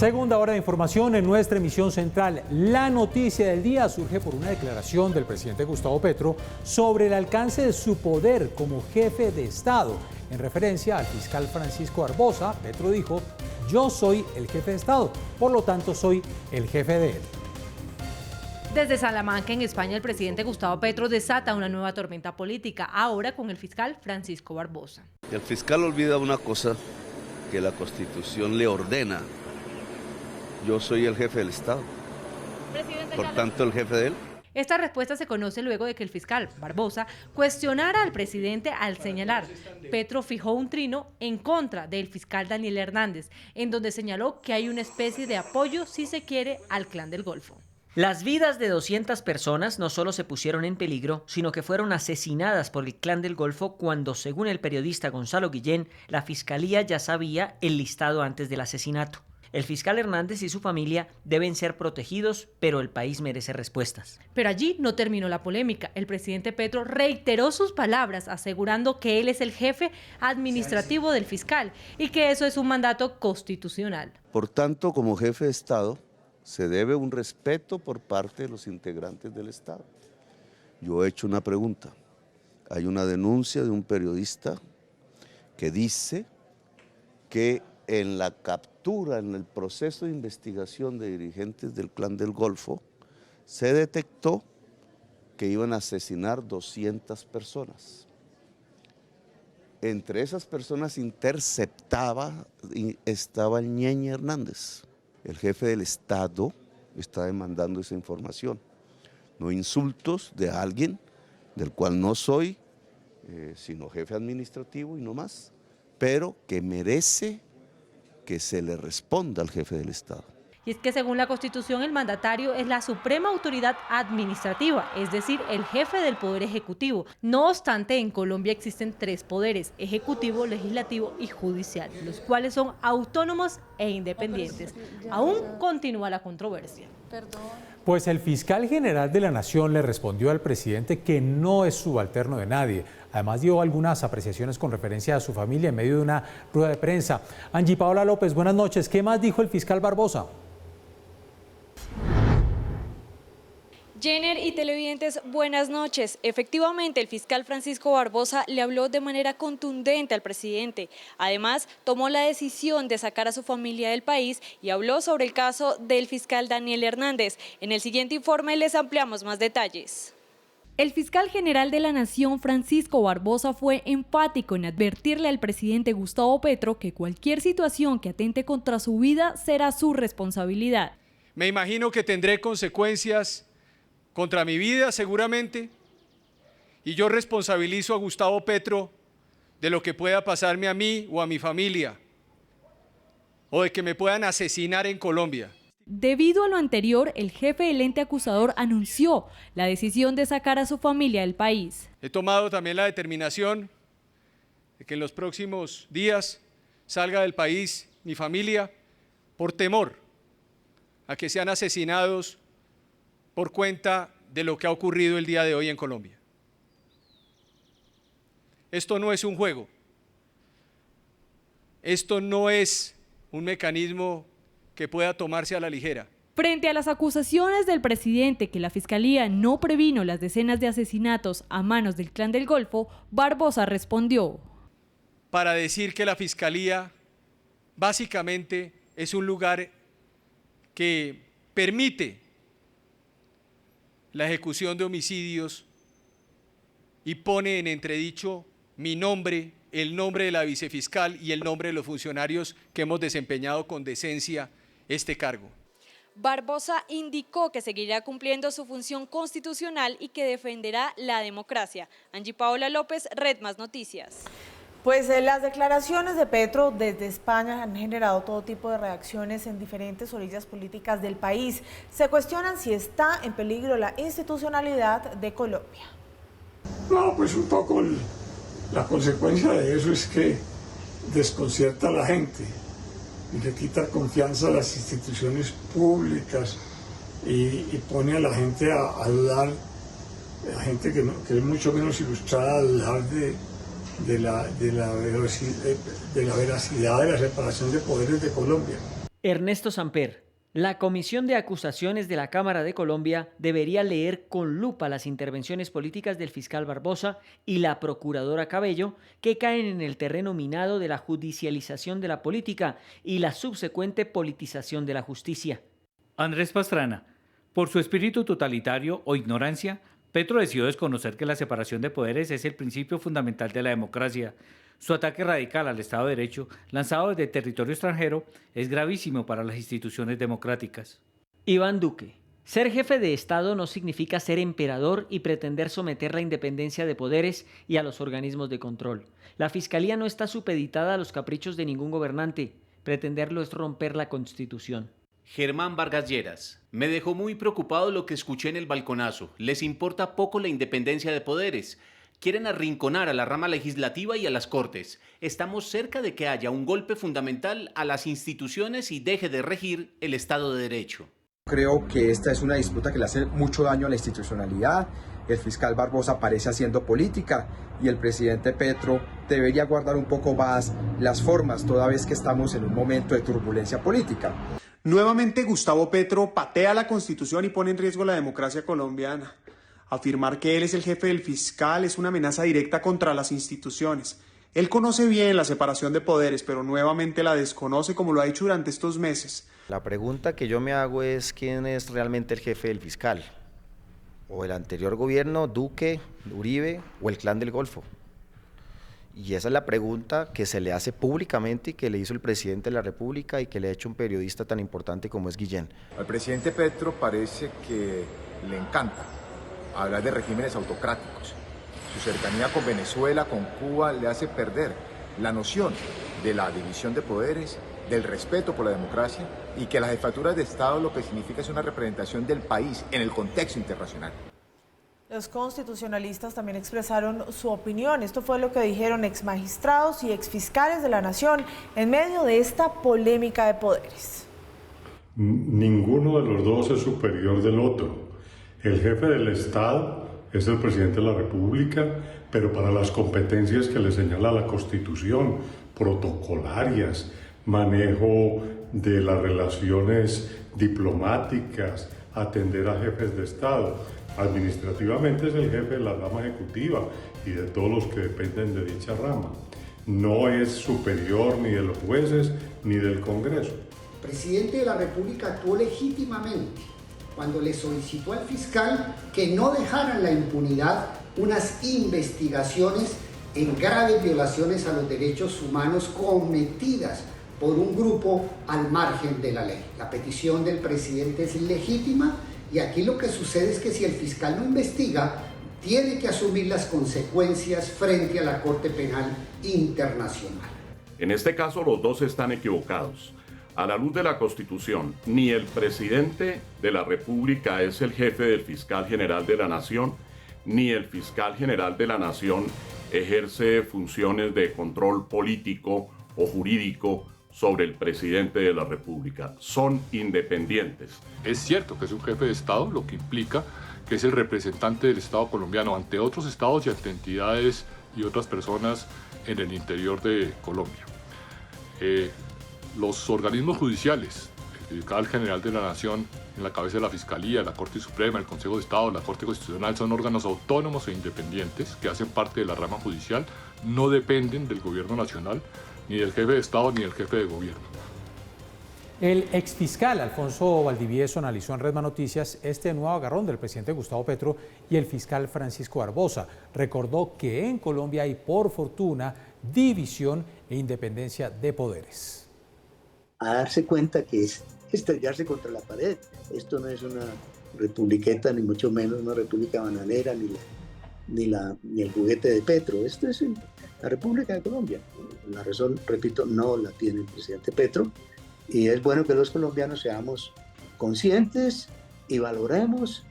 Segunda hora de información en nuestra emisión central. La noticia del día surge por una declaración del presidente Gustavo Petro sobre el alcance de su poder como jefe de Estado. En referencia al fiscal Francisco Barbosa, Petro dijo: yo soy el jefe de Estado, por lo tanto soy el jefe de él. Desde Salamanca, en España, el presidente Gustavo Petro desata una nueva tormenta política, ahora con el fiscal Francisco Barbosa. El fiscal olvida una cosa que la Constitución le ordena. Yo soy el jefe del Estado, por tanto el jefe de él. Esta respuesta se conoce luego de que el fiscal Barbosa cuestionara al presidente al señalar: Petro fijó un trino en contra del fiscal Daniel Hernández, en donde señaló que hay una especie de apoyo, si se quiere, al Clan del Golfo. Las vidas de 200 personas no solo se pusieron en peligro, sino que fueron asesinadas por el Clan del Golfo cuando, según el periodista Gonzalo Guillén, la fiscalía ya sabía el listado antes del asesinato. El fiscal Hernández y su familia deben ser protegidos, pero el país merece respuestas. Pero allí no terminó la polémica. El presidente Petro reiteró sus palabras, asegurando que él es el jefe administrativo del fiscal y que eso es un mandato constitucional. Por tanto, como jefe de Estado, se debe un respeto por parte de los integrantes del Estado. Yo he hecho una pregunta. Hay una denuncia de un periodista que dice que en la captura, en el proceso de investigación de dirigentes del Clan del Golfo, se detectó que iban a asesinar 200 personas. Entre esas personas estaba el Ñeñe Hernández. El jefe del Estado está demandando esa información. No insultos de alguien del cual no soy, sino jefe administrativo y no más, pero que merece que se le responda al jefe del Estado. Y es que según la Constitución, el mandatario es la suprema autoridad administrativa, es decir, el jefe del Poder Ejecutivo. No obstante, en Colombia existen 3 poderes: ejecutivo, legislativo y judicial, los cuales son autónomos e independientes. Aún continúa la controversia. Pues el fiscal general de la Nación le respondió al presidente que no es subalterno de nadie. Además dio algunas apreciaciones con referencia a su familia en medio de una rueda de prensa. Angie Paola López, buenas noches. ¿Qué más dijo el fiscal Barbosa? Jenner y televidentes, buenas noches. Efectivamente, el fiscal Francisco Barbosa le habló de manera contundente al presidente. Además, tomó la decisión de sacar a su familia del país y habló sobre el caso del fiscal Daniel Hernández. En el siguiente informe les ampliamos más detalles. El fiscal general de la Nación, Francisco Barbosa, fue enfático en advertirle al presidente Gustavo Petro que cualquier situación que atente contra su vida será su responsabilidad. Me imagino que tendré consecuencias contra mi vida seguramente, y yo responsabilizo a Gustavo Petro de lo que pueda pasarme a mí o a mi familia, o de que me puedan asesinar en Colombia. Debido a lo anterior, el jefe del ente acusador anunció la decisión de sacar a su familia del país. He tomado también la determinación de que en los próximos días salga del país mi familia por temor a que sean asesinados por cuenta de lo que ha ocurrido el día de hoy en Colombia. Esto no es un juego. Esto no es un mecanismo que pueda tomarse a la ligera. Frente a las acusaciones del presidente que la Fiscalía no previno las decenas de asesinatos a manos del Clan del Golfo, Barbosa respondió: para decir que la Fiscalía básicamente es un lugar que permite la ejecución de homicidios y pone en entredicho mi nombre, el nombre de la vicefiscal y el nombre de los funcionarios que hemos desempeñado con decencia este cargo. Barbosa indicó que seguirá cumpliendo su función constitucional y que defenderá la democracia. Angie Paola López, Red Más Noticias. Pues las declaraciones de Petro desde España han generado todo tipo de reacciones en diferentes orillas políticas del país. Se cuestionan si está en peligro la institucionalidad de Colombia. No, pues un poco la consecuencia de eso es que desconcierta a la gente y le quita confianza a las instituciones públicas y pone a la gente a dudar, a la gente que es mucho menos ilustrada, a dudar de la veracidad de la separación de poderes de Colombia. Ernesto Samper. La Comisión de Acusaciones de la Cámara de Colombia debería leer con lupa las intervenciones políticas del fiscal Barbosa y la procuradora Cabello, que caen en el terreno minado de la judicialización de la política y la subsecuente politización de la justicia. Andrés Pastrana. Por su espíritu totalitario o ignorancia, Petro decidió desconocer que la separación de poderes es el principio fundamental de la democracia. Su ataque radical al Estado de Derecho, lanzado desde territorio extranjero, es gravísimo para las instituciones democráticas. Iván Duque. Ser jefe de Estado no significa ser emperador y pretender someter la independencia de poderes y a los organismos de control. La Fiscalía no está supeditada a los caprichos de ningún gobernante. Pretenderlo es romper la Constitución. Germán Vargas Lleras. Me dejó muy preocupado lo que escuché en el balconazo. Les importa poco la independencia de poderes. Quieren arrinconar a la rama legislativa y a las Cortes. Estamos cerca de que haya un golpe fundamental a las instituciones y deje de regir el Estado de Derecho. Creo que esta es una disputa que le hace mucho daño a la institucionalidad. El fiscal Barbosa parece haciendo política y el presidente Petro debería guardar un poco más las formas, toda vez que estamos en un momento de turbulencia política. Nuevamente Gustavo Petro patea la Constitución y pone en riesgo la democracia colombiana. Afirmar que él es el jefe del fiscal es una amenaza directa contra las instituciones. Él conoce bien la separación de poderes, pero nuevamente la desconoce como lo ha hecho durante estos meses. La pregunta que yo me hago es quién es realmente el jefe del fiscal. O el anterior gobierno, Duque, Uribe o el Clan del Golfo. Y esa es la pregunta que se le hace públicamente y que le hizo el presidente de la República y que le ha hecho un periodista tan importante como es Guillén. Al presidente Petro parece que le encanta hablar de regímenes autocráticos. Su cercanía con Venezuela, con Cuba, le hace perder la noción de la división de poderes, del respeto por la democracia y que las jefaturas de Estado lo que significa es una representación del país en el contexto internacional. Los constitucionalistas también expresaron su opinión. Esto fue lo que dijeron exmagistrados y exfiscales de la Nación en medio de esta polémica de poderes. Ninguno de los dos es superior del otro. El jefe del Estado es el presidente de la República, pero para las competencias que le señala la Constitución, protocolarias, manejo de las relaciones diplomáticas, atender a jefes de Estado. Administrativamente es el jefe de la rama ejecutiva y de todos los que dependen de dicha rama. No es superior ni de los jueces ni del Congreso. El presidente de la República actuó legítimamente cuando le solicitó al fiscal que no dejaran la impunidad unas investigaciones en graves violaciones a los derechos humanos cometidas por un grupo al margen de la ley. La petición del presidente es legítima y aquí lo que sucede es que si el fiscal no investiga, tiene que asumir las consecuencias frente a la Corte Penal Internacional. En este caso, los dos están equivocados. A la luz de la Constitución, ni el presidente de la República es el jefe del fiscal general de la Nación, ni el fiscal general de la Nación ejerce funciones de control político o jurídico sobre el presidente de la República. Son independientes. Es cierto que es un jefe de Estado, lo que implica que es el representante del Estado colombiano ante otros estados y ante entidades y otras personas en el interior de Colombia. Los organismos judiciales, el fiscal general de la Nación en la cabeza de la Fiscalía, la Corte Suprema, el Consejo de Estado, la Corte Constitucional, son órganos autónomos e independientes que hacen parte de la rama judicial, no dependen del gobierno nacional, ni del jefe de Estado ni del jefe de gobierno. El exfiscal Alfonso Valdivieso analizó en Redma Noticias este nuevo agarrón del presidente Gustavo Petro y el fiscal Francisco Barbosa. Recordó que en Colombia hay, por fortuna, división e independencia de poderes. A darse cuenta que es estrellarse contra la pared. Esto no es una republiqueta, ni mucho menos una república bananera, ni el juguete de Petro. Esto es la República de Colombia. La razón, repito, no la tiene el presidente Petro. Y es bueno que los colombianos seamos conscientes y valoremos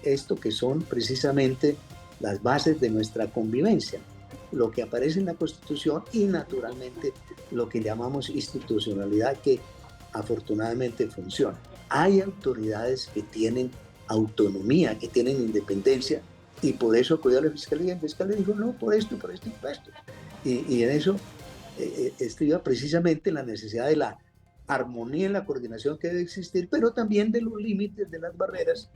esto que son precisamente las bases de nuestra convivencia. Lo que aparece en la Constitución y naturalmente lo que llamamos institucionalidad, que afortunadamente funciona. Hay autoridades que tienen autonomía, que tienen independencia y por eso acudió a la Fiscalía. El fiscal le dijo no, por esto y por esto. Y en eso estriba precisamente la necesidad de la armonía en la coordinación que debe existir, pero también de los límites, de las barreras,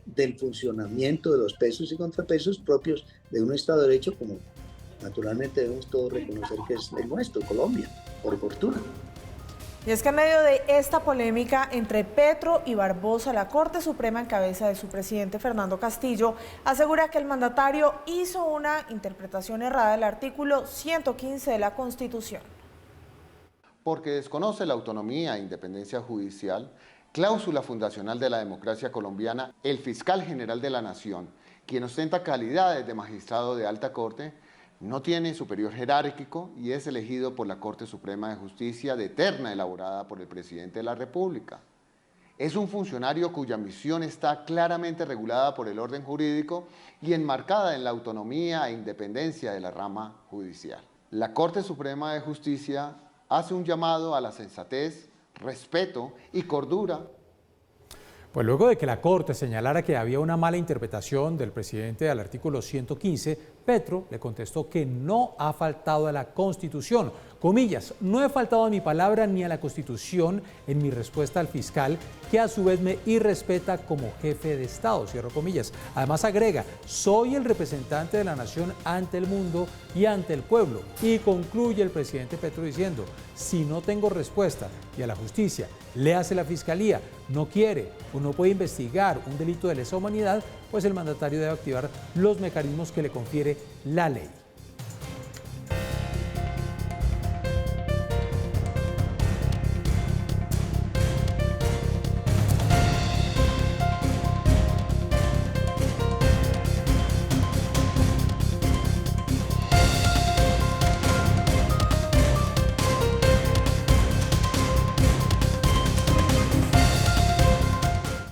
del funcionamiento de los pesos y contrapesos propios de un Estado de Derecho, como naturalmente debemos todos reconocer que es el nuestro, Colombia, por fortuna. Y es que en medio de esta polémica entre Petro y Barbosa, la Corte Suprema en cabeza de su presidente Fernando Castillo asegura que el mandatario hizo una interpretación errada del artículo 115 de la Constitución. Porque desconoce la autonomía e independencia judicial, cláusula fundacional de la democracia colombiana, el fiscal general de la Nación, quien ostenta calidades de magistrado de alta corte, no tiene superior jerárquico y es elegido por la Corte Suprema de Justicia de terna elaborada por el presidente de la República. Es un funcionario cuya misión está claramente regulada por el orden jurídico y enmarcada en la autonomía e independencia de la rama judicial. La Corte Suprema de Justicia hace un llamado a la sensatez, respeto y cordura. Pues luego de que la Corte señalara que había una mala interpretación del presidente al artículo 115, Petro le contestó que no ha faltado a la Constitución. Comillas, no he faltado a mi palabra ni a la Constitución en mi respuesta al fiscal, que a su vez me irrespeta como jefe de Estado, cierro comillas. Además agrega, soy el representante de la nación ante el mundo y ante el pueblo. Y concluye el presidente Petro diciendo, si no tengo respuesta y a la justicia le hace la fiscalía, no quiere o no puede investigar un delito de lesa humanidad, pues el mandatario debe activar los mecanismos que le confiere la ley.